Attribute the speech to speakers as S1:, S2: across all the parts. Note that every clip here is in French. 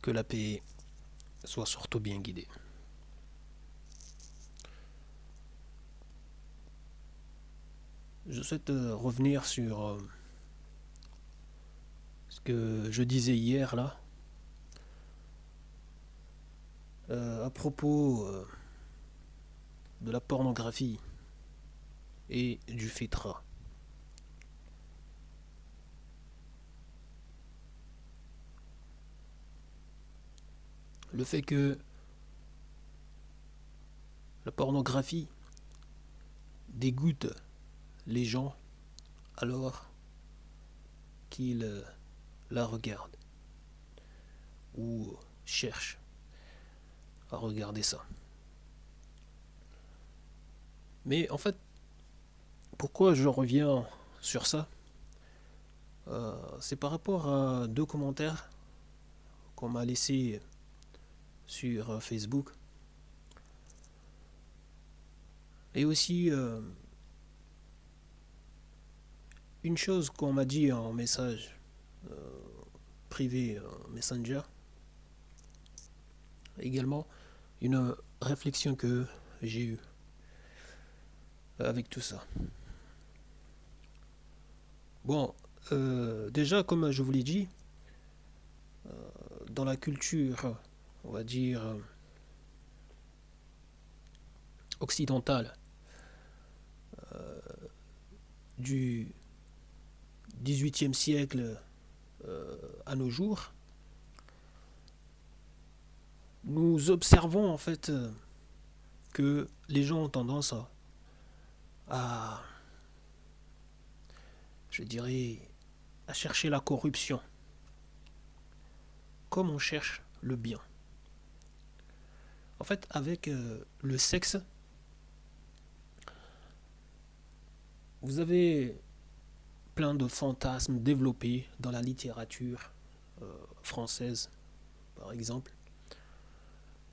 S1: Que la paix soit surtout bien guidée. Je souhaite revenir sur ce que je disais hier là, à propos de la pornographie et du fitra. Le fait que la pornographie dégoûte les gens alors qu'ils la regardent ou cherchent à regarder ça. Mais en fait, pourquoi je reviens sur ça? C'est par rapport à deux commentaires qu'on m'a laissés sur Facebook. Et aussi une chose qu'on m'a dit en message privé, Messenger. Également une réflexion que j'ai eue avec tout ça. Bon, déjà comme je vous l'ai dit, dans la culture, on va dire, occidentale du 18e siècle à nos jours, nous observons en fait que les gens ont tendance à, je dirais, à chercher la corruption comme on cherche le bien. En fait, avec le sexe, vous avez plein de fantasmes développés dans la littérature française, par exemple.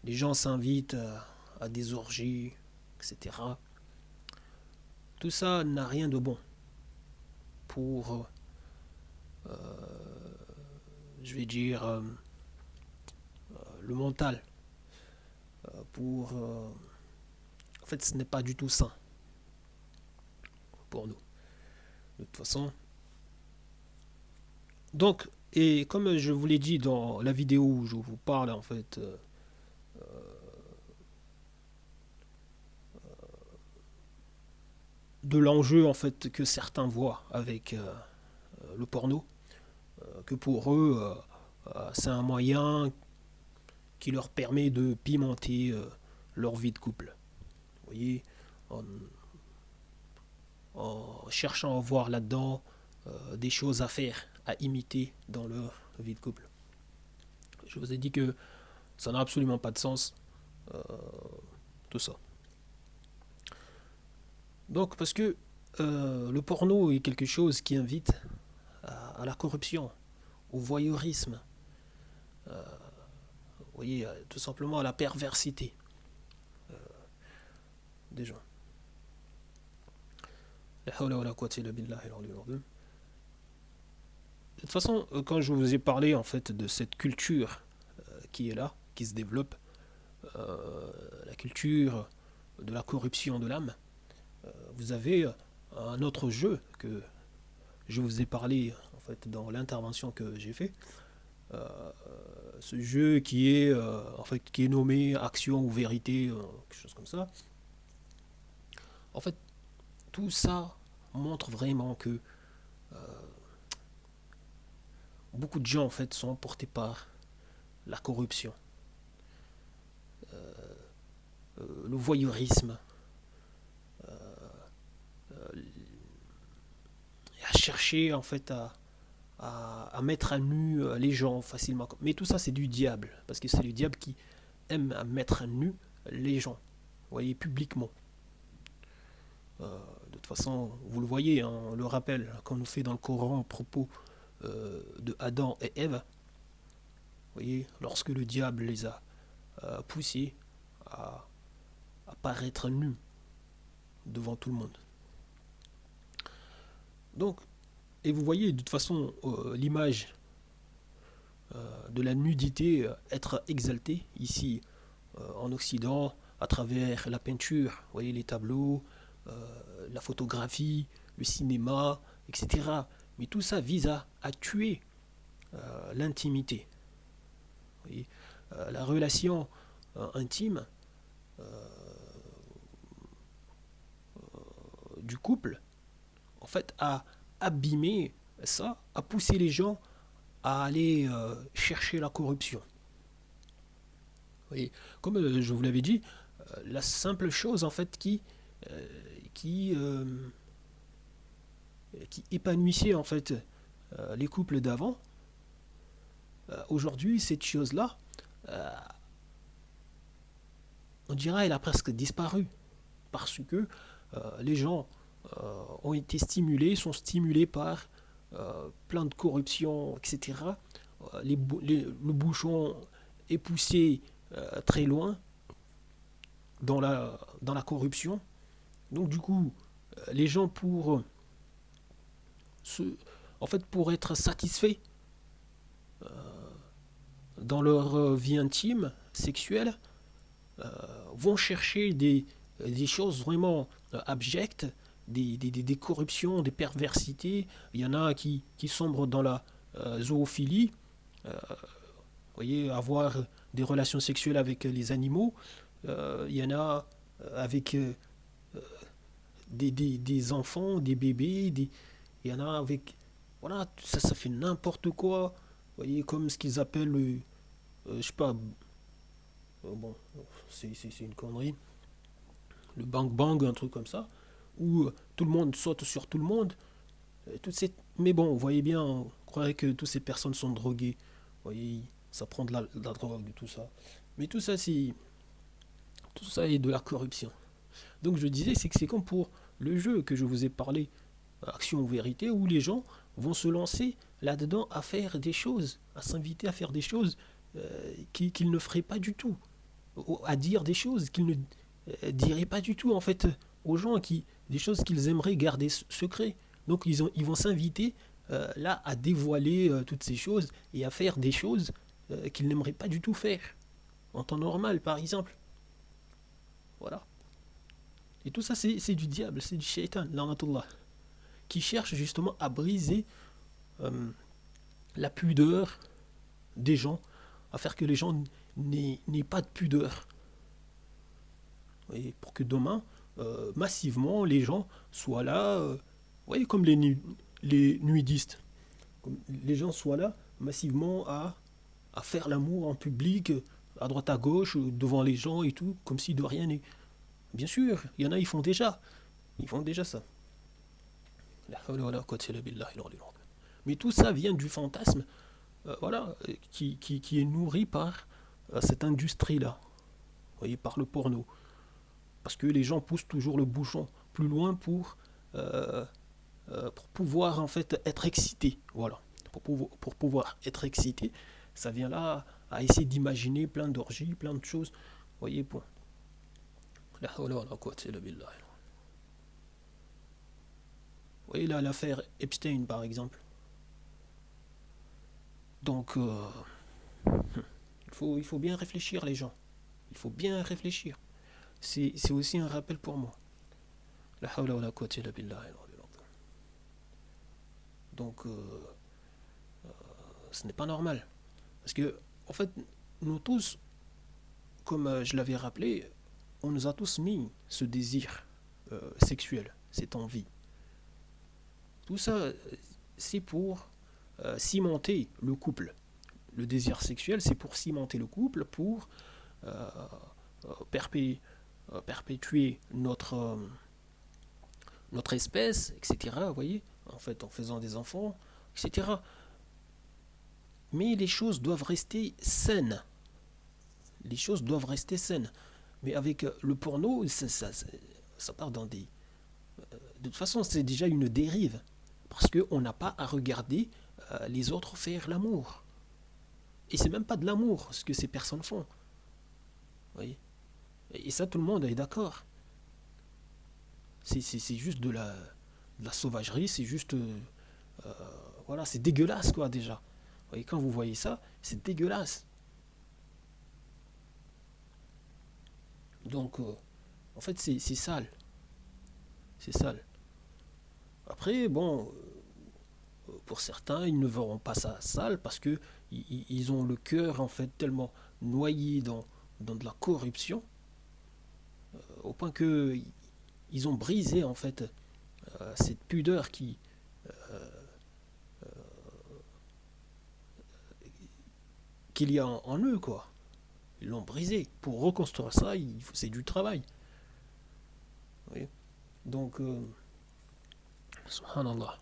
S1: Les gens s'invitent à des orgies, etc. Tout ça n'a rien de bon pour, je vais dire, le mental. Pour, en fait, ce n'est pas du tout sain pour nous. De toute façon. Donc, et comme je vous l'ai dit dans la vidéo où je vous parle en fait de l'enjeu en fait que certains voient avec le porno, que pour eux c'est un moyen qui leur permet de pimenter leur vie de couple. Vous voyez, en, en cherchant à voir là-dedans des choses à faire, à imiter dans leur vie de couple. Je vous ai dit que ça n'a absolument pas de sens, euh, tout ça. Donc, parce que le porno est quelque chose qui invite à la corruption, au voyeurisme, vous voyez, tout simplement à la perversité des gens. De toute façon, quand je vous ai parlé en fait de cette culture qui est là, qui se développe, la culture de la corruption de l'âme, vous avez un autre jeu que je vous ai parlé en fait dans l'intervention que j'ai fait. Ce jeu qui est en fait qui est nommé action ou vérité, quelque chose comme ça. En fait, tout ça montre vraiment que beaucoup de gens en fait sont emportés par la corruption, le voyeurisme, et à chercher en fait à mettre à nu les gens facilement. Mais tout ça c'est du diable, parce que c'est le diable qui aime à mettre à nu les gens, vous voyez, publiquement. De toute façon, vous le voyez, hein, on le rappelle, qu'on nous fait dans le Coran à propos de Adam et Ève. Vous voyez, lorsque le diable les a poussés à paraître nus devant tout le monde. Donc, et vous voyez de toute façon l'image de la nudité être exaltée ici en Occident à travers la peinture, vous voyez les tableaux, la photographie, le cinéma, etc. Mais tout ça vise à tuer l'intimité. Vous voyez. La relation intime du couple, en fait, a abîmé ça, a poussé les gens à aller chercher la corruption. Vous voyez. Comme je vous l'avais dit, la simple chose en fait euh, qui, euh, qui épanouissait en fait les couples d'avant, aujourd'hui cette chose-là, euh, on dirait elle a presque disparu parce que les gens ont été stimulés, sont stimulés par plein de corruption, etc. Le bouchon est poussé très loin dans la corruption. Donc du coup, les gens se, en fait, pour être satisfaits dans leur vie intime, sexuelle, vont chercher des choses vraiment abjectes, des corruptions, des perversités. Il y en a qui sombrent dans la zoophilie, vous voyez, avoir des relations sexuelles avec les animaux. Il y en a avec des enfants, des bébés, il y en a avec... Voilà, ça fait n'importe quoi. Vous voyez, comme ce qu'ils appellent, je sais pas, bon, c'est une connerie, le bang bang, un truc comme ça, où tout le monde saute sur tout le monde. Mais bon, vous voyez bien, on croirait que toutes ces personnes sont droguées. Vous voyez, ça prend de la drogue, tout ça. Mais tout ça est de la corruption. Donc je disais, c'est que c'est comme pour le jeu que je vous ai parlé, Action ou Vérité, où les gens vont se lancer là-dedans à faire des choses, à s'inviter à faire des choses qu'ils ne feraient pas du tout, à dire des choses qu'ils ne diraient pas du tout en fait aux gens, des choses qu'ils aimeraient garder secret. Donc ils vont s'inviter là à dévoiler toutes ces choses et à faire des choses qu'ils n'aimeraient pas du tout faire en temps normal, par exemple. Voilà. Et tout ça, c'est du diable, c'est du shaitan, l'anatullah, qui cherche justement à briser la pudeur des gens, à faire que les gens n'aient pas de pudeur. Et pour que demain, massivement, les gens soient là, vous voyez, comme les nudistes, comme les gens soient là massivement à faire l'amour en public, à droite à gauche, devant les gens et tout, comme si de rien n'est. Bien sûr, il y en a, ils font déjà ça. Mais tout ça vient du fantasme, voilà, qui est nourri par cette industrie-là, vous voyez, par le porno. Parce que les gens poussent toujours le bouchon plus loin pour pouvoir en fait être excité. Voilà. Pour pouvoir être excité, ça vient là à essayer d'imaginer plein d'orgies, plein de choses. Vous voyez, point. Vous voyez là l'affaire Epstein par exemple. Donc il faut bien réfléchir les gens. Il faut bien réfléchir. C'est aussi un rappel pour moi. La hawla wa la quwwata illa billah. Donc ce n'est pas normal. Parce que en fait, nous tous, comme je l'avais rappelé, on nous a tous mis ce désir sexuel, cette envie. Tout ça, c'est pour cimenter le couple. Le désir sexuel, c'est pour cimenter le couple, pour euh, perpétuer notre espèce, etc. Vous voyez, en fait, en faisant des enfants, etc. Mais les choses doivent rester saines. Les choses doivent rester saines. Mais avec le porno, ça part dans des... De toute façon, c'est déjà une dérive. Parce qu'on n'a pas à regarder les autres faire l'amour. Et c'est même pas de l'amour, ce que ces personnes font. Vous voyez. Et ça, tout le monde est d'accord. C'est juste de la sauvagerie, c'est juste... voilà, c'est dégueulasse, quoi, déjà. Et quand vous voyez ça, c'est dégueulasse. Donc, en fait, c'est sale. C'est sale. Après, bon, pour certains, ils ne verront pas ça sale parce que ils ont le cœur, en fait, tellement noyé dans de la corruption, au point que ils ont brisé, en fait, cette pudeur qu'il y a en eux, quoi. Ils l'ont brisé. Pour reconstruire ça, c'est du travail. Oui. Donc, subhanallah.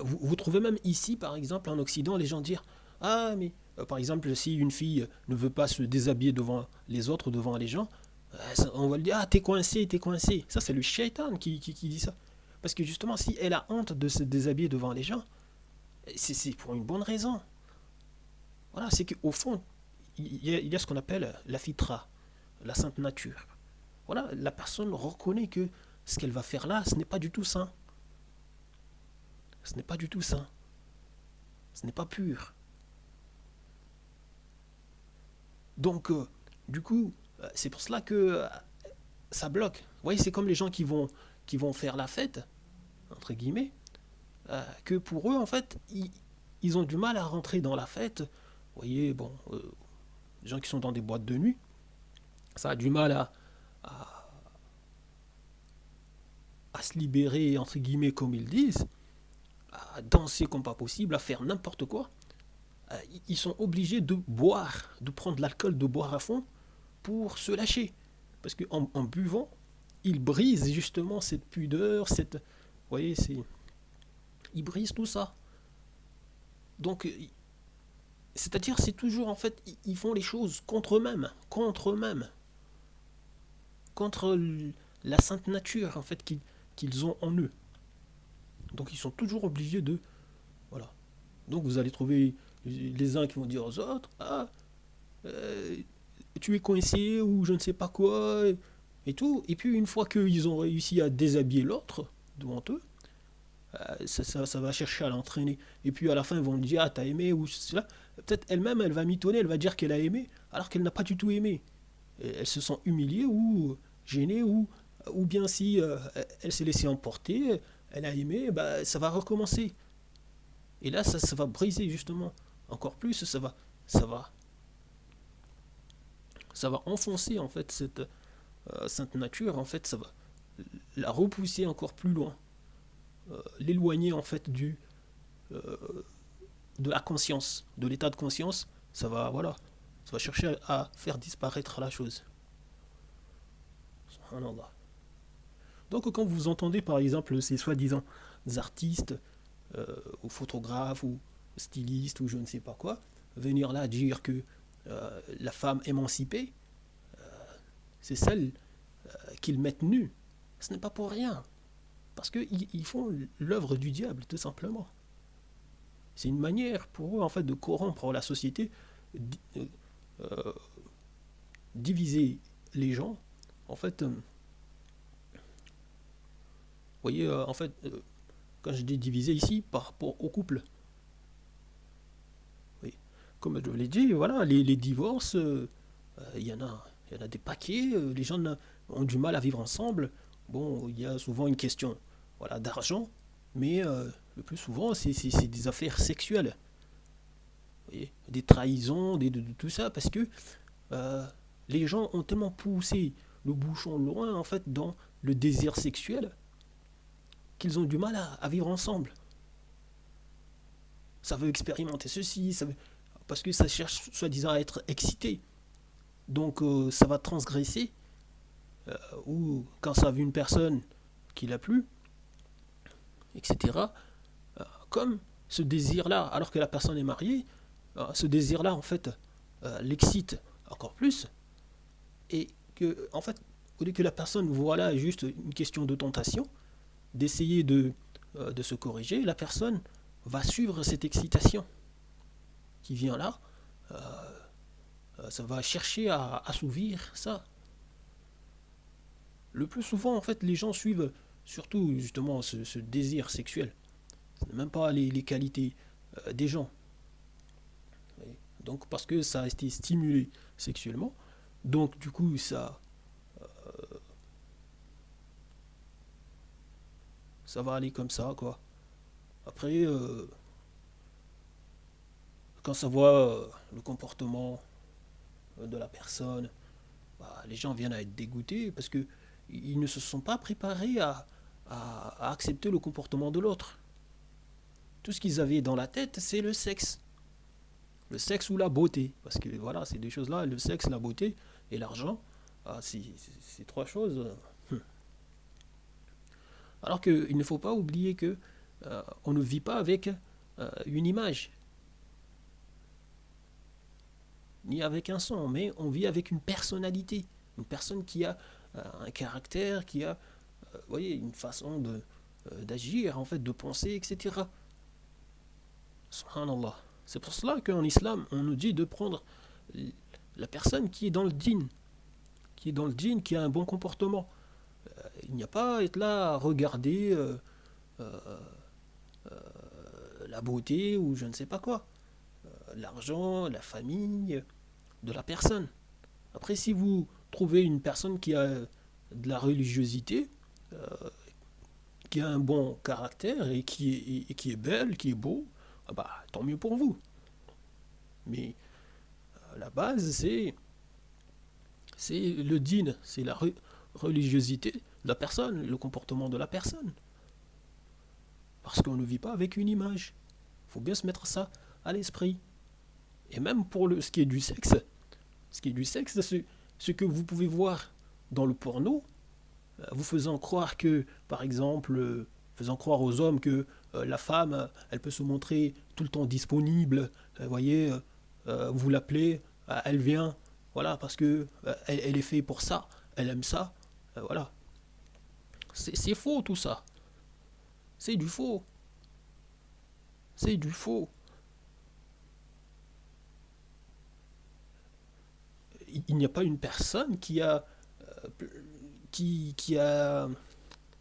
S1: Vous trouvez même ici, par exemple, en Occident, les gens dire ah, mais par exemple, si une fille ne veut pas se déshabiller devant les autres, devant les gens, on va lui dire ah, t'es coincé, t'es coincé. Ça, c'est le shaitan qui dit ça. Parce que justement, si elle a honte de se déshabiller devant les gens, c'est pour une bonne raison. Voilà, c'est qu'au fond, il y a ce qu'on appelle la fitra, la sainte nature. Voilà, la personne reconnaît que ce qu'elle va faire là, ce n'est pas du tout sain. Ce n'est pas du tout sain. Ce n'est pas pur. Donc, du coup, c'est pour cela que ça bloque. Vous voyez, c'est comme les gens qui vont faire la fête, entre guillemets, que pour eux, en fait, ils ont du mal à rentrer dans la fête. Vous voyez, bon, les gens qui sont dans des boîtes de nuit, ça a du mal à se libérer, entre guillemets, comme ils disent, à danser comme pas possible, à faire n'importe quoi. Ils sont obligés de boire, de prendre de l'alcool, de boire à fond pour se lâcher. Parce qu'en buvant, ils brisent justement cette pudeur, cette. Vous voyez, ils brisent tout ça. Donc, c'est-à-dire, c'est toujours en fait, ils font les choses contre eux-mêmes, contre la sainte nature en fait qu'ils ont en eux. Donc, ils sont toujours obligés de. Voilà. Donc, vous allez trouver les uns qui vont dire aux autres ah, euh, tu es coincé ou je ne sais pas quoi et tout. Et puis, une fois qu'ils ont réussi à déshabiller l'autre devant eux, ça va chercher à l'entraîner. Et puis à la fin, ils vont lui dire ah, t'as aimé ou cela. Peut-être elle-même, elle va mitonner, elle va dire qu'elle a aimé, alors qu'elle n'a pas du tout aimé. Et elle se sent humiliée ou gênée, ou bien si elle s'est laissée emporter, elle a aimé, bah, ça va recommencer. Et là, ça va briser justement encore plus, ça va, ça va enfoncer en fait cette sainte nature, en fait, ça va la repousser encore plus loin, l'éloigner en fait euh, de la conscience, de l'état de conscience, voilà, ça va chercher à faire disparaître la chose. Subhanallah. Donc quand vous entendez par exemple ces soi-disant artistes ou photographes ou stylistes ou je ne sais pas quoi venir là dire que la femme émancipée, c'est celle qu'ils mettent nue, ce n'est pas pour rien. Parce qu'ils font l'œuvre du diable, tout simplement. C'est une manière pour eux en fait de corrompre la société, euh, diviser les gens. En fait, vous voyez, en fait, quand je dis diviser ici, par rapport au couple, oui. Comme je l'ai dit, voilà, les divorces, il y en a des paquets, les gens ont du mal à vivre ensemble. Bon, il y a souvent une question voilà, d'argent, mais le plus souvent, c'est des affaires sexuelles. Vous voyez, des trahisons, de tout ça, parce que euh, les gens ont tellement poussé le bouchon loin, en fait, dans le désir sexuel, qu'ils ont du mal à vivre ensemble. Ça veut expérimenter ceci, parce que ça cherche soi-disant à être excité. Donc ça va transgresser, ou quand ça a vu une personne qui l'a plu, etc. Comme ce désir-là, alors que la personne est mariée, ce désir-là, en fait, l'excite encore plus, et que, en fait, au lieu que la personne voit là juste une question de tentation, d'essayer de se corriger, la personne va suivre cette excitation qui vient là, ça va chercher à assouvir ça. Le plus souvent, en fait, les gens suivent surtout justement ce désir sexuel. Ce n'est même pas les qualités des gens. Donc parce que ça a été stimulé sexuellement, donc du coup ça va aller comme ça quoi. Après, quand ça voit le comportement de la personne, bah, les gens viennent à être dégoûtés parce que ils ne se sont pas préparés à accepter le comportement de l'autre. Tout ce qu'ils avaient dans la tête, c'est le sexe. Le sexe ou la beauté. Parce que voilà, ces deux choses-là, le sexe, la beauté et l'argent, ah, c'est trois choses. Alors qu'il ne faut pas oublier que on ne vit pas avec une image, ni avec un son, mais on vit avec une personnalité. Une personne qui a un caractère, qui a voyez, une façon d'agir, en fait, de penser, etc. Subhanallah. C'est pour cela qu'en islam, on nous dit de prendre la personne qui est dans le djinn, qui est dans le djinn, qui a un bon comportement. Il n'y a pas à être là à regarder la beauté ou je ne sais pas quoi, l'argent, la famille de la personne. Après, si vous trouvez une personne qui a de la religiosité, qui a un bon caractère et qui est belle, qui est beau, ah bah, tant mieux pour vous. Mais la base, c'est le dîn, c'est la religiosité de la personne, le comportement de la personne. Parce qu'on ne vit pas avec une image. Il faut bien se mettre ça à l'esprit. Et même pour ce qui est du sexe, ce qui est du sexe, c'est ce que vous pouvez voir dans le porno, vous faisant croire que, par exemple, faisant croire aux hommes que la femme, elle peut se montrer tout le temps disponible, vous voyez, vous l'appelez, elle vient, voilà, parce que elle est faite pour ça, elle aime ça, voilà. C'est faux tout ça, c'est du faux, c'est du faux. Il n'y a pas une personne qui a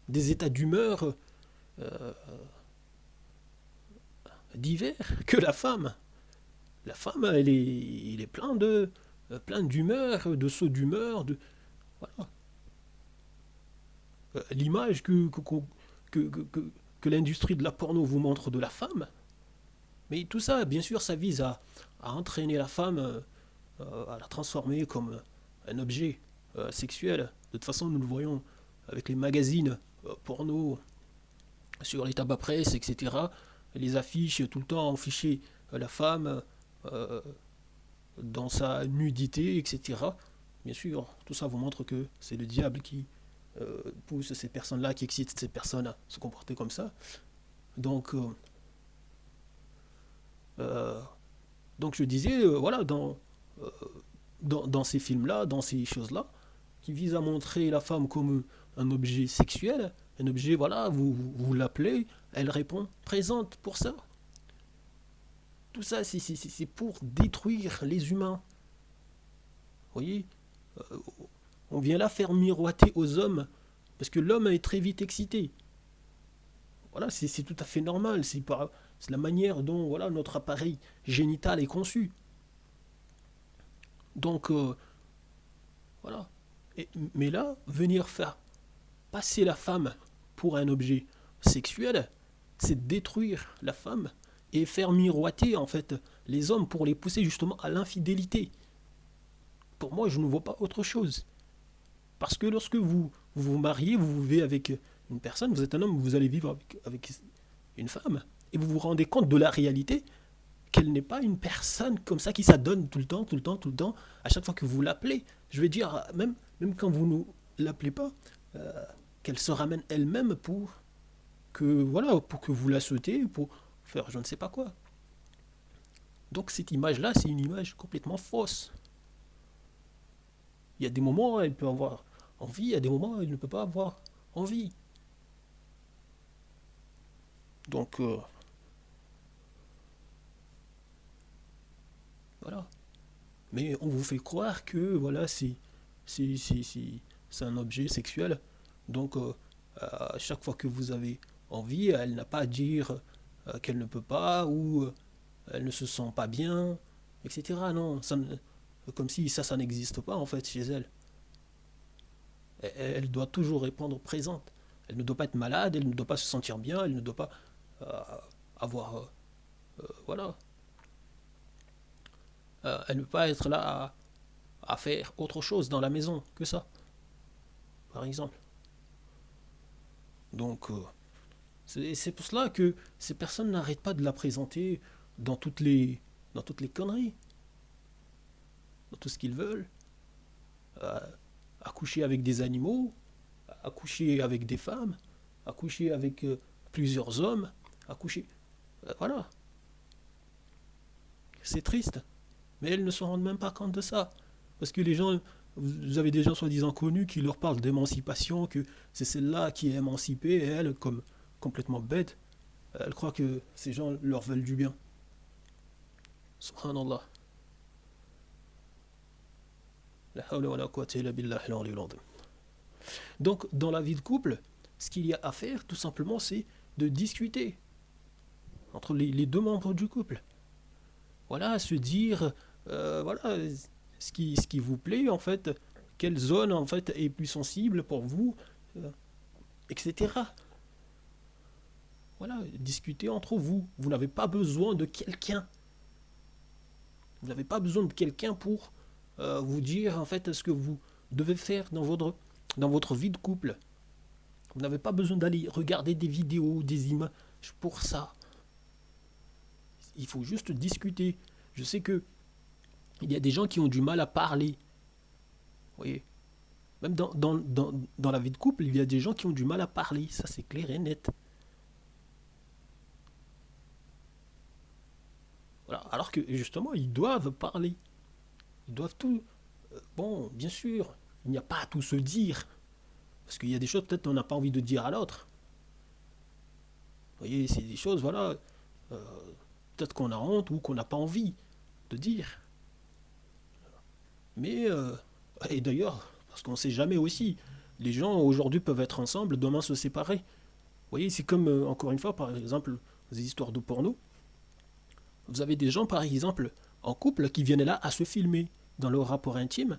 S1: des états d'humeur divers que la femme. La femme, elle est plein d'humeur, de sauts d'humeur, de voilà. L'image que, que, que l'industrie de la porno vous montre de la femme, mais tout ça, bien sûr, ça vise à entraîner la femme, à la transformer comme un objet sexuel. De toute façon, nous le voyons avec les magazines porno sur les tabac presse, etc. Les affiches, tout le temps afficher la femme euh, dans sa nudité, etc. Bien sûr, tout ça vous montre que c'est le diable qui pousse ces personnes-là, qui excite ces personnes à se comporter comme ça. Donc, euh, donc je disais, voilà, dans ces films-là, dans ces choses-là, qui visent à montrer la femme comme un objet sexuel, un objet, voilà, vous l'appelez, elle répond présente pour ça. Tout ça, c'est pour détruire les humains. Vous voyez, euh, on vient là faire miroiter aux hommes, parce que l'homme est très vite excité. Voilà, c'est tout à fait normal, c'est la manière dont voilà, notre appareil génital est conçu. Donc, voilà. Mais là, venir faire passer la femme pour un objet sexuel, c'est détruire la femme et faire miroiter en fait les hommes pour les pousser justement à l'infidélité. Pour moi, je ne vois pas autre chose. Parce que lorsque vous mariez, vous vivez avec une personne, vous êtes un homme, vous allez vivre avec une femme, et vous vous rendez compte de la réalité qu'elle n'est pas une personne comme ça qui s'adonne tout le temps, tout le temps, tout le temps, à chaque fois que vous l'appelez. Je vais dire, même quand vous ne l'appelez pas, euh, qu'elle se ramène elle-même pour que vous la sautez, pour faire je ne sais pas quoi. Donc cette image-là, c'est une image complètement fausse. Il y a des moments où elle peut avoir envie, il y a des moments où elle ne peut pas avoir envie. Donc voilà. Mais on vous fait croire que voilà, c'est, c'est, c'est- c'est un objet sexuel. Donc à chaque fois que vous avez envie, elle n'a pas à dire qu'elle ne peut pas, ou elle ne se sent pas bien, etc. Non, comme si ça n'existe pas en fait chez elle. Elle doit toujours répondre présente. Elle ne doit pas être malade, elle ne doit pas se sentir bien, elle ne doit pas euh, avoir... voilà. Elle ne peut pas être là à faire autre chose dans la maison que ça, par exemple. Donc, c'est pour cela que ces personnes n'arrêtent pas de la présenter dans dans toutes les conneries, dans tout ce qu'ils veulent. Euh, Accoucher avec des animaux, accoucher avec des femmes, accoucher avec plusieurs hommes, accoucher... voilà, c'est triste. Mais elles ne se rendent même pas compte de ça. Parce que les gens, vous avez des gens soi-disant connus qui leur parlent d'émancipation, que c'est celle-là qui est émancipée, et elle, comme complètement bête, elle croit que ces gens leur veulent du bien. Subhanallah. La hawla wa la quwwata illa billahi al-aliyyil azim. Donc, dans la vie de couple, ce qu'il y a à faire, tout simplement, c'est de discuter entre les deux membres du couple. Voilà, se dire, voilà, ce qui vous plaît, en fait, quelle zone, en fait, est plus sensible pour vous, euh, etc. Voilà, discuter entre vous. Vous n'avez pas besoin de quelqu'un. Vous n'avez pas besoin de quelqu'un pour vous dire, en fait, ce que vous devez faire dans votre vie de couple. Vous n'avez pas besoin d'aller regarder des vidéos, des images pour ça. Il faut juste discuter. Je sais que il y a des gens qui ont du mal à parler. Vous voyez, même dans la vie de couple, il y a des gens qui ont du mal à parler. Ça, c'est clair et net. Voilà. Alors que justement, ils doivent parler. Ils doivent tout. Bon, bien sûr, il n'y a pas à tout se dire. Parce qu'il y a des choses peut-être qu'on n'a pas envie de dire à l'autre. Vous voyez, c'est des choses, voilà, euh, peut-être qu'on a honte ou qu'on n'a pas envie de dire. Mais, et d'ailleurs, parce qu'on ne sait jamais aussi, les gens aujourd'hui peuvent être ensemble, demain se séparer. Vous voyez, c'est comme, encore une fois, par exemple, des histoires de porno. Vous avez des gens, par exemple, en couple, qui viennent là à se filmer dans leur rapport intime.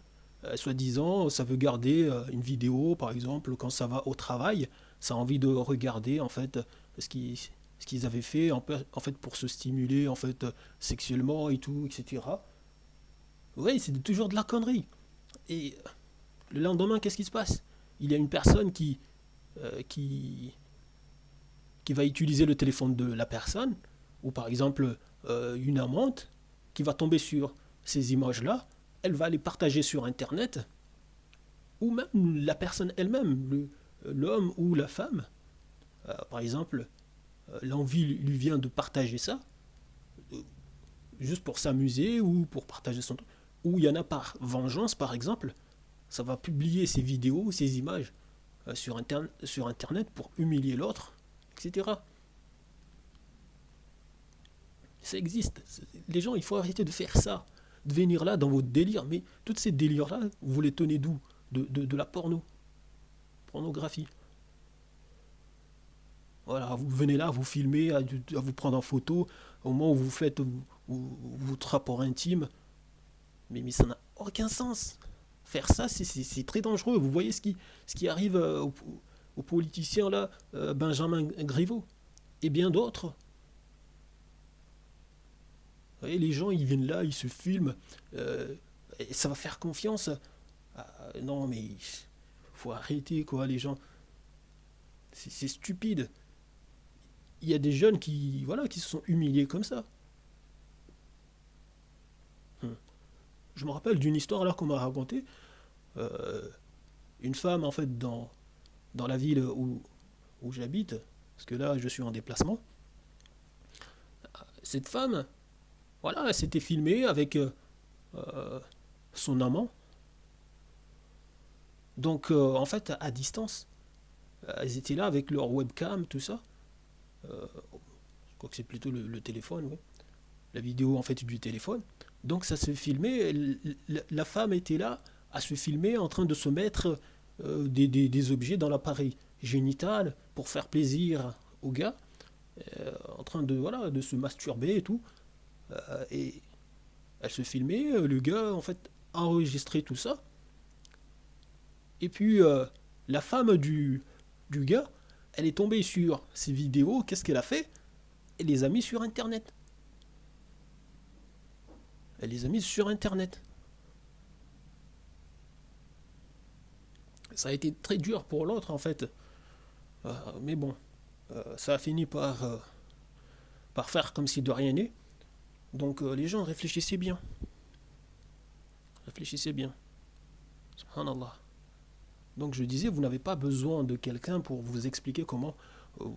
S1: Soi-disant, ça veut garder une vidéo, par exemple, quand ça va au travail, ça a envie de regarder, en fait, ce qu'ils ce qu'ils avaient fait, en fait, pour se stimuler, en fait, sexuellement et tout, etc. Oui, c'est toujours de la connerie. Et le lendemain, qu'est-ce qui se passe? Il y a une personne euh, qui, qui va utiliser le téléphone de la personne, ou par exemple une amante, qui va tomber sur ces images-là, elle va les partager sur Internet, ou même la personne elle-même, l'homme ou la femme, par exemple, l'envie lui vient de partager ça, euh, juste pour s'amuser ou pour partager son truc, ou il y en a par vengeance par exemple, ça va publier ces vidéos, ces images sur Internet pour humilier l'autre, etc. Ça existe. Les gens, il faut arrêter de faire ça. De venir là dans vos délires. Mais toutes ces délires-là, vous les tenez d'où de la pornographie. Voilà, vous venez là, vous filmez, à vous prendre en photo, au moment où vous faites votre rapport intime. Mais ça n'a aucun sens. Faire ça, c'est très dangereux. Vous voyez ce qui arrive aux politiciens là, Benjamin Griveaux et bien d'autres. Vous voyez, les gens, ils viennent là, ils se filment, et ça va faire confiance. Non, mais il faut arrêter, quoi, les gens. C'est stupide. Il y a des jeunes qui, voilà, qui se sont humiliés comme ça. Hum. Je me rappelle d'une histoire là qu'on m'a racontée. Euh, une femme, en fait, dans la ville où j'habite, parce que là, je suis en déplacement, cette femme, voilà, elle s'était filmée avec euh, son amant. Donc, en fait, à distance, elles étaient là avec leur webcam, tout ça. Je crois que c'est plutôt le téléphone, oui. La vidéo, en fait, du téléphone. Donc, ça se filmait. La femme était là à se filmer en train de se mettre des objets dans l'appareil génital pour faire plaisir au gars. en train de, voilà, de se masturber et tout. Et elle se filmait, le gars, en fait, enregistrait tout ça. Et puis, la femme du gars, elle est tombée sur ces vidéos. Qu'est-ce qu'elle a fait? Elle les a mis sur Internet. Elle les a mises sur Internet. Ça a été très dur pour l'autre, en fait. Mais bon, ça a fini par faire comme si de rien n'est. Donc, les gens réfléchissez bien. Réfléchissez bien. Subhanallah. Donc, je disais, vous n'avez pas besoin de quelqu'un pour vous expliquer comment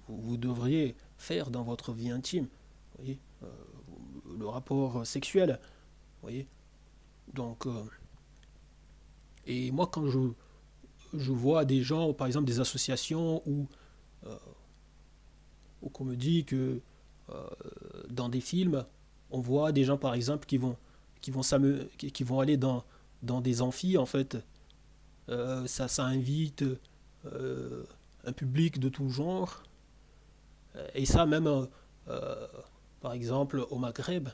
S1: vous devriez faire dans votre vie intime. Vous voyez, le rapport sexuel. Vous voyez. Donc, et moi, quand je vois des gens, par exemple des associations, où qu'on me dit que euh, dans des films, on voit des gens, par exemple, qui vont aller dans des amphis, en fait. Ça invite un public de tout genre. Et ça, même, euh, par exemple, au Maghreb,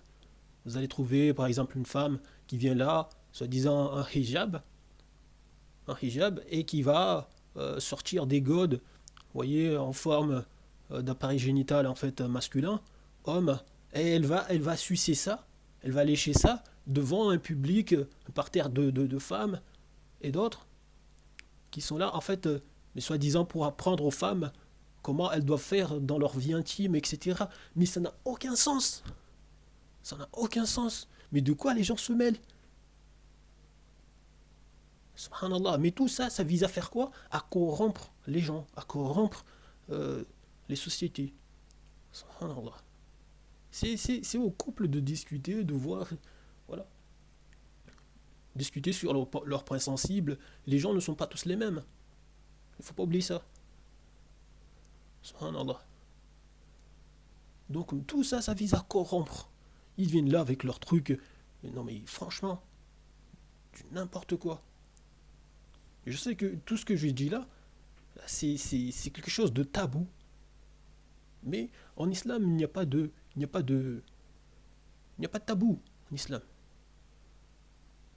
S1: vous allez trouver, par exemple, une femme qui vient là, soi-disant un hijab, et qui va sortir des godes, vous voyez, en forme d'appareil génital, en fait, masculin, homme, et elle va sucer ça, elle va lécher ça devant un public, un parterre de femmes et d'autres qui sont là, en fait, mais soi-disant pour apprendre aux femmes comment elles doivent faire dans leur vie intime, etc. Mais ça n'a aucun sens. Ça n'a aucun sens. Mais de quoi les gens se mêlent? Subhanallah. Mais tout ça, ça vise à faire quoi? À corrompre les gens, à corrompre euh, les sociétés. Subhanallah. C'est au couple de discuter, de voir, voilà, discuter sur leurs points sensibles. Les gens ne sont pas tous les mêmes. Il ne faut pas oublier ça. Subhanallah. Donc tout ça, ça vise à corrompre. Ils viennent là avec leurs trucs. Non mais franchement, du n'importe quoi. Je sais que tout ce que je dis là, c'est quelque chose de tabou. Mais en islam, il n'y a pas de tabou en islam.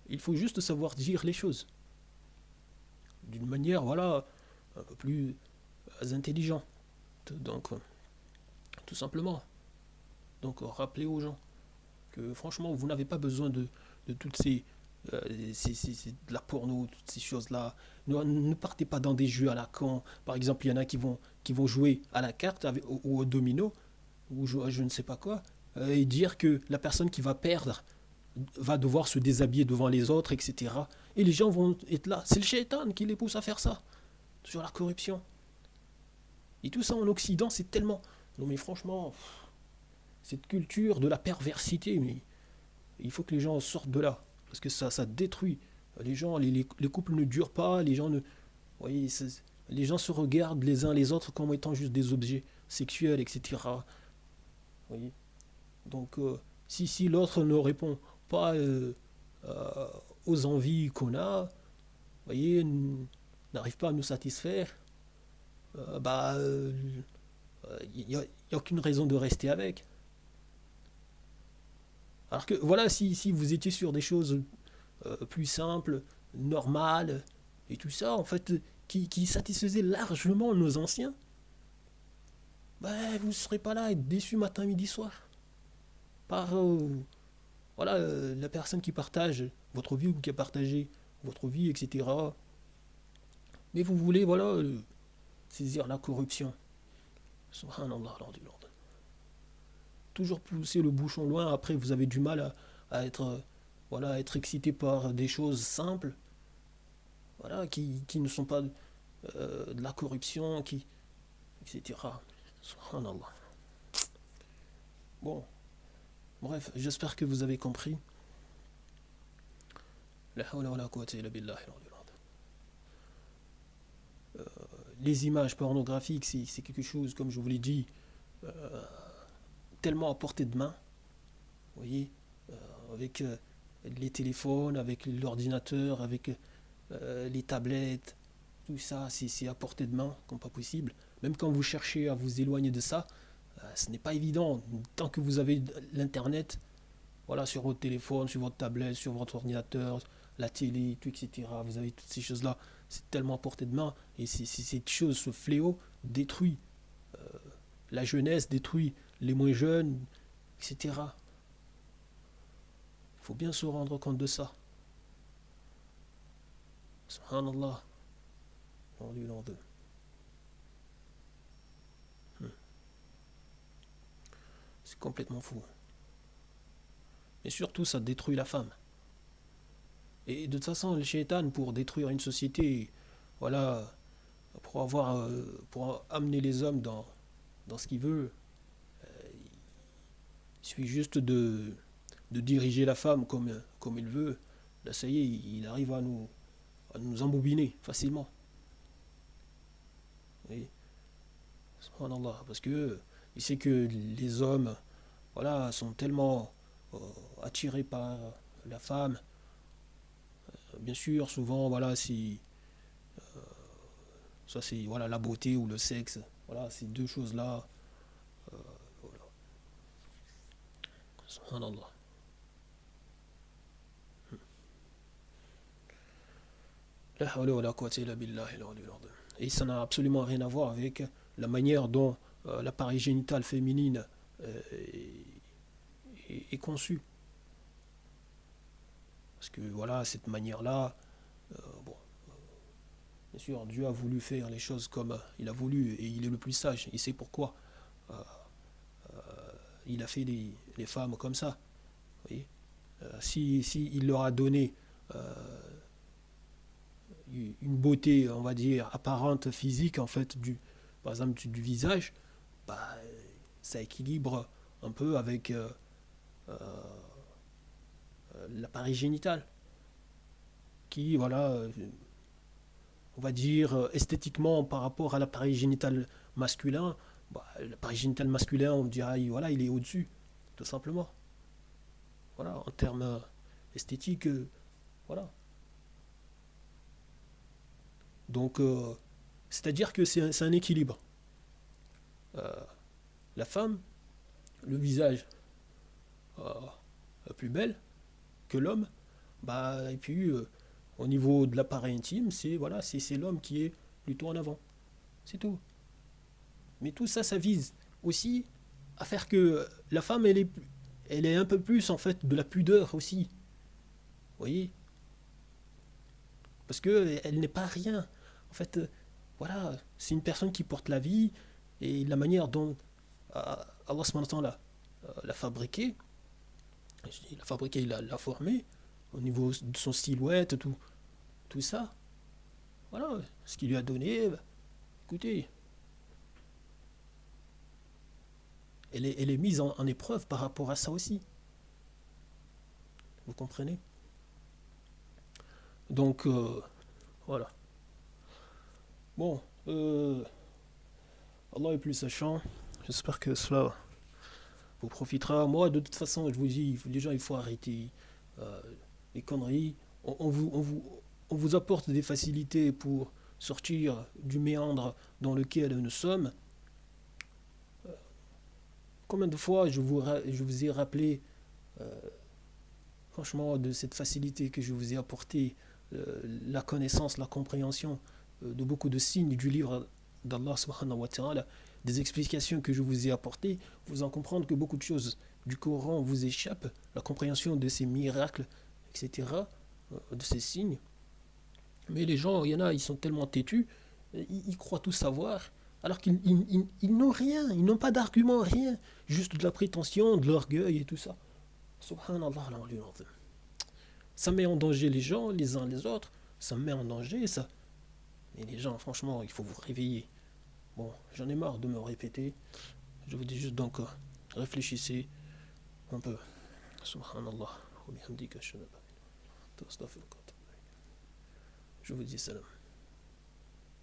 S1: Il faut juste savoir dire les choses d'une manière, voilà, un peu plus intelligente. Donc, tout simplement. Donc, rappelez aux gens que franchement, vous n'avez pas besoin de toutes de la porno, toutes ces choses-là. Ne partez pas dans des jeux à la con. Par exemple, il y en a qui vont jouer à la carte ou au domino, ou je ne sais pas quoi, et dire que la personne qui va perdre va devoir se déshabiller devant les autres, etc. Et les gens vont être là. C'est le shaitan qui les pousse à faire ça, sur la corruption. Et tout ça en Occident, c'est tellement... Non mais franchement, cette culture de la perversité, mais il faut que les gens sortent de là. Parce que ça détruit. Les gens, les couples ne durent pas, les gens ne... Vous voyez, les gens se regardent les uns les autres comme étant juste des objets sexuels, etc. Vous voyez. Donc, si l'autre ne répond pas euh, aux envies qu'on a, vous voyez, n'arrive pas à nous satisfaire, bah, il n'y a aucune raison de rester avec. Alors que voilà, si vous étiez sur des choses plus simples, normales, et tout ça, en fait, qui satisfaisaient largement nos anciens, bah, vous ne serez pas là à être déçu matin, midi, soir. Par voilà, la personne qui partage votre vie ou qui a partagé votre vie, etc. Mais vous voulez, voilà, saisir la corruption. Subhanallah, Lord du Lord. Toujours pousser le bouchon loin, après vous avez du mal à être, voilà, à être excité par des choses simples, voilà, qui ne sont pas de la corruption, etc. Subhanallah. Bon, bref, j'espère que vous avez compris. La hawla wa la quwwata illa billah, Lord du Lord. Les images pornographiques, c'est quelque chose, comme je vous l'ai dit, tellement à portée de main, vous voyez, avec les téléphones, avec l'ordinateur, avec les tablettes, tout ça, c'est à portée de main, comme pas possible. Même quand vous cherchez à vous éloigner de ça, ce n'est pas évident. Tant que vous avez l'internet, voilà, sur votre téléphone, sur votre tablette, sur votre ordinateur, la télé, tout, etc. Vous avez toutes ces choses-là. C'est tellement à portée de main. Et cette chose, ce fléau, détruit la jeunesse, détruit les moins jeunes, etc. Il faut bien se rendre compte de ça. Subhanallah. C'est complètement fou. Et surtout, ça détruit la femme. Et de toute façon, le shaitan, pour détruire une société, voilà, pour amener les hommes dans ce qu'il veut, il suffit juste de diriger la femme comme il veut. Là, ça y est, il arrive à nous embobiner facilement. Oui, subhanallah, parce que il sait que les hommes, voilà, sont tellement euh, attirés par la femme. Bien sûr, souvent, voilà, si ça c'est voilà la beauté ou le sexe, voilà, ces deux choses-là. Voilà. Subhanallah. La hawla wa la quwwata illa billahi al-aliyyil azim. Et ça n'a absolument rien à voir avec la manière dont l'appareil génital féminine est conçu. Parce que voilà, cette manière-là, bon, bien sûr, Dieu a voulu faire les choses comme il a voulu et il est le plus sage. Il sait pourquoi euh, il a fait les femmes comme ça. Vous voyez. Si il leur a donné une beauté, on va dire, apparente, physique, en fait, par exemple du visage, bah, ça équilibre un peu avec euh, l'appareil génital, qui, voilà, on va dire, esthétiquement, par rapport à l'appareil génital masculin, bah, l'appareil génital masculin, on dirait, voilà, il est au-dessus, tout simplement. Voilà, en termes esthétiques, voilà. Donc, c'est-à-dire que c'est un équilibre. Euh, la femme, le visage plus belle que l'homme, bah, et puis au niveau de l'appareil intime, c'est voilà, c'est l'homme qui est plutôt en avant. C'est tout. Mais tout ça, ça vise aussi à faire que la femme, elle est un peu plus en fait de la pudeur aussi. Vous voyez. Parce que elle n'est pas rien. En fait, voilà, c'est une personne qui porte la vie et la manière dont Allah subhanahu wa ta'ala, l'a fabriqué, l'a fabriqué, il l'a formé, au niveau de son silhouette, tout ça. Voilà, ce qu'il lui a donné, bah, écoutez, elle est mise en épreuve par rapport à ça aussi. Vous comprenez. Donc, voilà. Bon, Allah est plus sachant. J'espère que cela vous profitera. Moi, de toute façon, je vous dis, les gens, il faut arrêter euh, les conneries. On vous apporte des facilités pour sortir du méandre dans lequel nous sommes. Combien de fois je vous ai rappelé, euh, franchement, de cette facilité que je vous ai apportée, la connaissance, la compréhension de beaucoup de signes du livre d'Allah subhanahu wa ta'ala, des explications que je vous ai apportées, vous en comprendre que beaucoup de choses du Coran vous échappent, la compréhension de ces miracles, etc., de ces signes. Mais les gens, il y en a, ils sont tellement têtus, ils croient tout savoir, alors qu'ils n'ont rien, ils n'ont pas d'argument, rien, juste de la prétention, de l'orgueil et tout ça. Subhanallah, ça met en danger les gens, les uns les autres, ça met en danger, ça. Mais les gens, franchement, il faut vous réveiller. Bon, j'en ai marre de me répéter. Je vous dis juste donc, réfléchissez un peu. Subhanallah. Je vous dis salam.